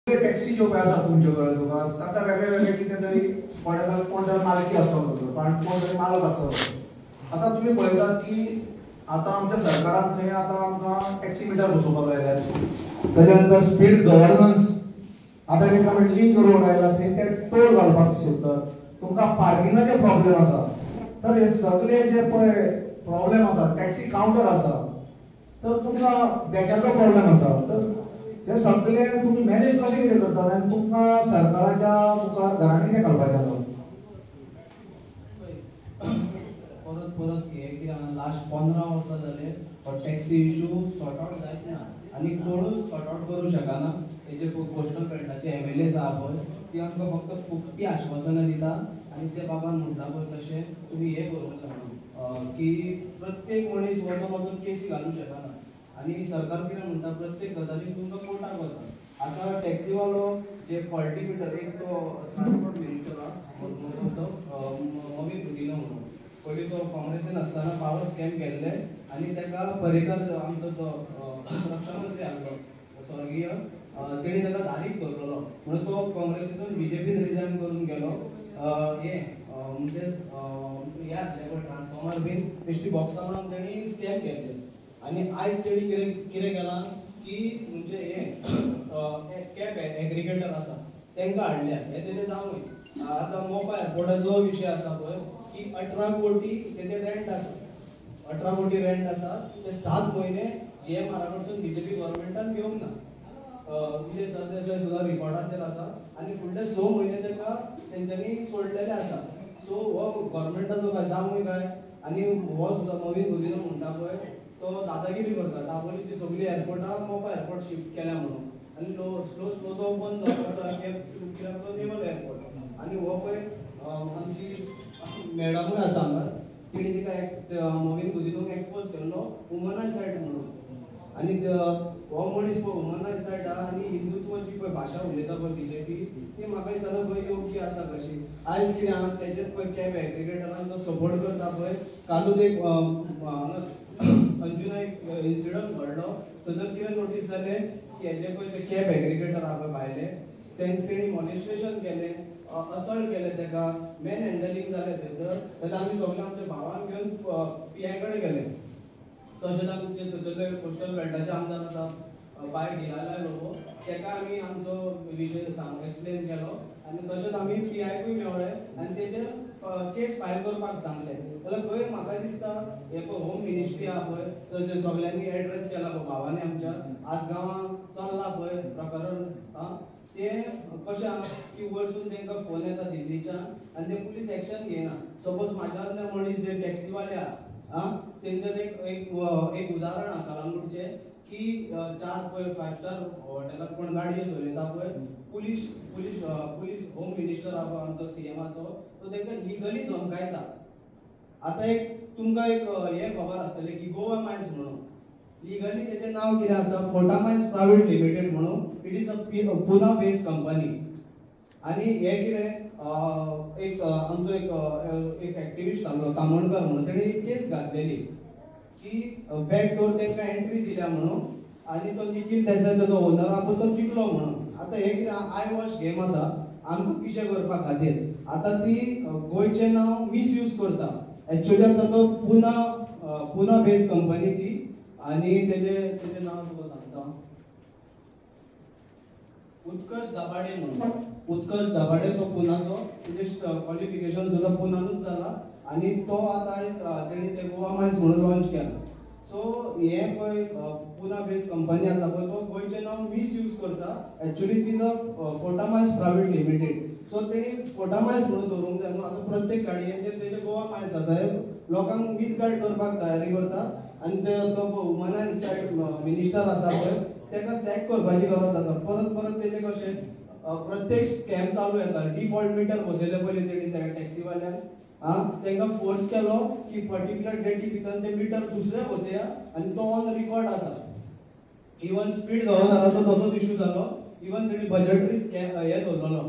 Taxi ज्यो पळय आसा तुमचे कडेन तुका ताका वेगळे वेगळे कितें तरी कोण तरी मालकी आसतलो कोण तरी मालक आसतलो। आतां तुमी पळयतात की आतां आमच्या सरकारान थंय आतां आमकां टॅक्सी मिटर बसोवपाक लायल्यात, ताच्या नंतर स्पीड गव्हर्नन्स आतां ताका आमी लिंक रोड आयला थंय ते टोल घालपाक सोदतात। तुमकां पार्किंगाचे प्रॉब्लेम आसा तर हे सगळे जे पळय प्रॉब्लेम आसा, टॅक्सी कावंटर आसा तर तुमकां बॅजाचो प्रॉब्लेम आसा, तर हे सगळे तुम्ही मॅनेज कशें कितें करतात आनी तुमकां सरकाराच्या मुखार घराणें कितें घालपाचें आसा? परत परत हे कित्याक लास्ट 15 वर्सां जाले हो टॅक्सी इशू सॉर्ट आउट जायत ना आनी कोणूच सॉर्ट आउट करूं शकना। हेजे कोस्टल बेल्टाचे एमएलएज आहा पळय ती आमकां फक्त फुकटी आश्वासनां दिता आनी ते बाबान म्हणटा पळय तशें तुमी हे करूंक जाय की प्रत्येक मनीस वचून केसी घालूं शकना आनी सरकार कितें म्हणटा प्रत्येक गजालीक तुमकां कोर्टाक वता। आतां टॅक्सीवालो जे फॉल्टी मीटर एक तो ट्रान्सपोर्ट मिनिस्टर आहा मोमीन गुदिनो म्हणून पयलीं तो काँग्रेसीन आसतना पावर स्कॅम केल्ले आनी ताका पर्रेकर आमचो तो रक्षा मंत्री आसलो स्वर्गीय तेणी ताका धारीक धरलेलो म्हणून तो काँग्रेसीतून बीजेपीन रिजायन करून गेलो। हे म्हणजे हे आसले पळय ट्रान्सफॉर्मर बीन बेश्टी बॉक्सां लावन तेणी स्कॅम केल्ले आनी आयज तेणी कितें केलां की म्हणजे हे कॅब एग्रिगेटर आसा तांकां हाडल्या हे तेजें जावंक आतां मोपा एअरपोर्टाचो विशय आसा पळय की 18 कोटी तेजे रेंट आसा 18 कोटी रेंट आसा ते 7 म्हयने जीएमआरा कडसून बीजेपी गव्हर्नमेंटान घेवंक ना। विजय सरदेसाय सुद्दां रिकॉर्डाचेर आसा आनी फुडले 6 म्हयने ताका तेंच्यांनी सोडलेले आसा। सो हो गव्हर्नमेंटाचो काय जावंक काय आनी हो सुद्दां मोमीन गुदिनो म्हणटा पळय तो दादागिरी करता दाबोलीची सगळी एअरपोर्टां मोपा एअरपोर्ट शिफ्ट केल्या म्हणून आनी स्लो तो बंद जाता कित्याक तो नेवल एअरपोर्ट आनी हो पळय आमची मॅडमूय आसा हांगा तिणी तिका मोमीन गुदिनोक एक्सपोज केल्लो वुमनायसायड म्हणून आनी हो मनीस पळय वुमनायसायड आहा आनी हिंदुत्वाची पळय भाशा उलयता पळय बीजेपी ती म्हाका दिसना पळय योग्य आसा कशी। आयज कितें आहा तेजेच पळय कॅब एग्रिगेटरान तो सपोर्ट करता पळय कालूच एक अंजुना एक इन्सिडंट घडलो थंयसर कितें नोटीस जालें की हेजे पळय ते कॅब एग्रिगेटर आहा पळय भायले तेणी मॉलेस्टेशन केलें असल्ट केलें ताका मॅन हँडलिंग जालें थंयसर जाल्यार आमी सगळे आमच्या भावांक घेवन पीआय कडेन गेले। तशेंच आमचे थंयसरले कोस्टल बेल्टाचे आमदार आसा बाय गिलाला लोबो ताका आमी आमचो विशय एक्सप्लेन केलो आनी तशेंच आमी पीआयकूय मेवळे आनी तेजेर केस फायल करपाक सांगले। जाल्यार खंय म्हाका दिसता हे पळय होम मिनिस्ट्री आहा पळय तशें सगळ्यांनी एड्रेस केला पळय भावांनी आमच्या आज गांवां चल्लां पळय प्रकरण ते कशें आहा की वयरसून तांकां फोन येता दिल्लीच्यान आनी ते पुलीस एक्शन घेयना। सपोज म्हाज्यातले मनीस जे टॅक्सीवाले आहा तेंचेर एक उदाहरण आहा कलंगूटचें की 4 पळय 5 स्टार हॉटेलाक कोण गाडयो चलयता पळय पुलीस होम मिनिस्टर आहा पळय आमचो सीएमाचो तो तांकां लिगली धमकायता। आतां एक तुमकां एक हे खबर आसतलें की गोवा मायल्स म्हणून लिगली तेजें नांव कितें आसा फोर्टा मायल्स प्रायवेट लिमिटेड म्हणून it is a Pune based company आनी हे कितें एक आमचो एक एक्टिविस्ट आसलो तामणकर म्हणून तेणी केस घातलेली की बॅकडोर तांकां एंट्री दिल्या म्हणून आनी तो निखील देसाय ताजो ओनर आहा पळय तो जिखलो म्हणून। आतां हे कितें आय वॉश गेम आसा आमकां पिशे करपा खातीर आतां ती गोंयचें नांव मिसयूज करता। एक्चुअली आतां तो पुना बेस्ड कंपनी ती आनी तेजें नांव तुका सांगता उत्कर्ष दाभाडे म्हणून उत्कर्ष दाभाडे तो पुनाचो तेजे क्वॉलिफिकेशन सुद्दां पुनानूच जाला आनी तो आतां आयज तेणी ते गोवा मायल्स म्हणून लॉन्च केला। सो हे पळय पुना बेस्ड कंपनी आसा पळय तो गोंयचें नांव मिसयूज करता। एक्चुअली ती is a Forta Miles private limited so तेणी फोर्टा मायल्स म्हणून धरूंक जाय न्हू। आतां प्रत्येक गाडयेचेर तेजे गोवा मायल्स आसा लोकांक मिसगायड करपाक तयारी करता आनी तो वुमनायसायड मिनिस्टर आसा पळय ताका सॅक करपाची गरज आसा। परत परत तेजे कशें प्रत्येक स्कॅम चालू येता डिफॉल्ट मिटर बसयले पयलीं तेणी त्या टॅक्सीवाल्यांक तांकां फोर्स केलो की पर्टिक्युलर डेटी भितर ते मिटर दुसरे बसया आनी तो ऑन रिकॉर्ड आसा। इवन स्पीड गव्हर्नराचो तसोच इशू जालो इवन तेणी बजेटरी स्कॅम हे धरलेलो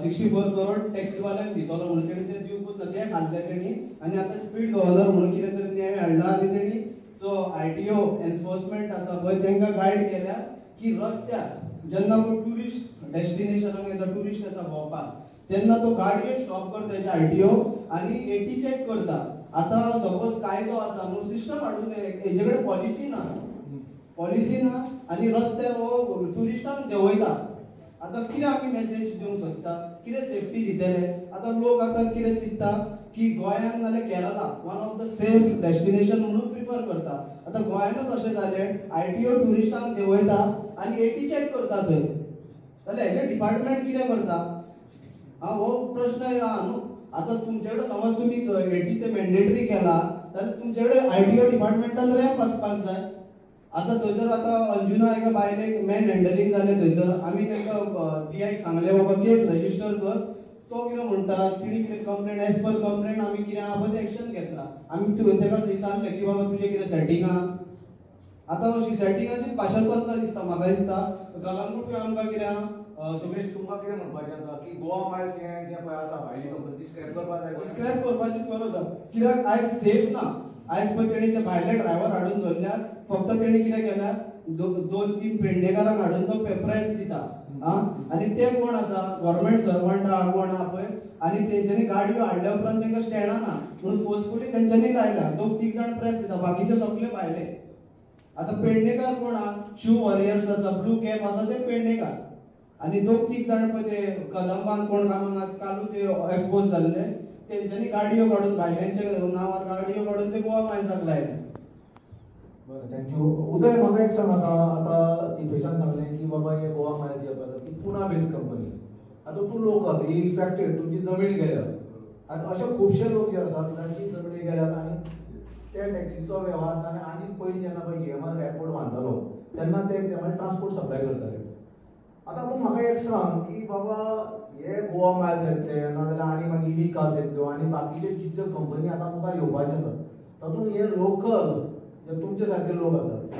64 करोड टॅक्सीवाल्यांक दितलो म्हणून तेणी ते दिवपूच ना ते खाल्ले तेणी आनी आतां स्पीड गव्हर्नर म्हणून कितें तरी न्याय हाडला आनी तेणी जो आयटीओ एन्फोर्समेंट आसा पळय तांकां गायड केल्या की रस्त्यार जेन्ना कोण टुरिस्ट डेस्टिनेशनाक येता, टुरिस्ट येता भोंवपाक, तेन्ना तो गाडयो स्टॉप करता तेजे आरटीओ आणि एटी चेक करता. आता सपोज कायदो आसा न्हू, सिस्टम हाडून हेजे कडेन पॉलिसी ना आणि रस्त्यार हो टुरिस्टांक देंवयता. आता कितें आमी मेसेज दिवंक सोदता, कितें सेफ्टी दितले? आता लोक आता कितें चिंतता की गोंयान नाल्यार Kerala one of the safe destination म्हणून प्रिफर करता. आता गोंयानूच अशें जालें, आरटीओ टुरिस्टांक देंवयता आणि एटी चेक करता थंय. जाल्यार हेजे डिपार्टमेंट कितें करता? हो प्रश्न आहा न्हू. आता तुमचे कडेन समज तुमी एटी ते मॅन्डेटरी केला, जाल्यार तुमचे कडेन आरटीओ डिपार्टमेंटान रॅम्प आसपाक जाय. आता थंयसर आता अंजुना एका बायलेक मॅन हँडलिंग जालें थंयसर. आमी तांकां पीआयक सांगलें बाबा केस रजिस्टर कर. तो कितें म्हणटा, तिणी कितें कंप्लेंट एज पर कंप्लेंट आमी कितें आहा पळय तें एक्शन घेतला. आमी ताका विचारलें की बाबा तुजें कितें सेटिंग आहा. आता अशी सेटिंगाची भाशा चलता दिसता, म्हाका दिसता कलंगूट आमकां कितें आहा सुमेश, तुमकां कितें म्हणपाचें आसा की गोवा मायल्स हें जें पळय आसा भायली कंपनी ती स्क्रॅप करपाक जाय? स्क्रॅप करपाची गरज आसा. कित्याक आयज सेफ ना. आयज पळय तेणी ते भायले ड्रायव्हर हाडून दवरल्या. फक्त तेणी कितें केल्या, 2-3 पेडणेकारांक हाडून तो प्रेस दिता. आणि ते कोण आसा, गव्हर्नमेंट सर्वंट आहा कोण आहा पळय, आणि तेंच्यांनी गाडयो हाडल्या उपरांत तांकां स्टँडा ना म्हणून फोर्सफुली तेंच्यांनी लायल्या. 2-3 जाण प्रेस दिता, बाकीचे सगळे भायले. आता पेडणेकार कोण आहा, शू वॉरियर्स आसा, ब्लू कॅप आसा ते पेडणेकार. आणि 2-3 जाण पळय ते कदंबान कोण कामाक कालू ते एक्सपोज जाल्ले, तेंच्यांनी गाडयो काडून भायल्यांच्या नांवार गाडयो काडून ते गोवा मायल्साक लायले. बरं, थँक्यू. उदय, म्हाका एक सांग, आता दिपेशान सांगलें की बाबा हे गोवा मायल्स जी आसा ती पुना बेस्ड कंपनी. आता तूं लोकल, ही इफेक्टेड, तुमची जमीन गेल्या. आता अशे खुबशे लोक जे आसात जांची जमीन गेल्यात आणि त्या टॅक्सीचो वेव्हार आनी पयलीं जेन्ना पळय जीएमआर एअरपोर्ट बांदतालो तेन्ना ते ट्रान्सपोर्ट सप्लाय करताले. आता तूं म्हाका एक सांग की बाबा हे गोवा मायल्स येतले, नाजाल्यार आनी मागीर ई कार्स येतल्यो आनी बाकीचे जितल्यो कंपनी आतां मुखार येवपाचे आसात, तातूंत हे लोकल जे तुमचे सारके लोक आसात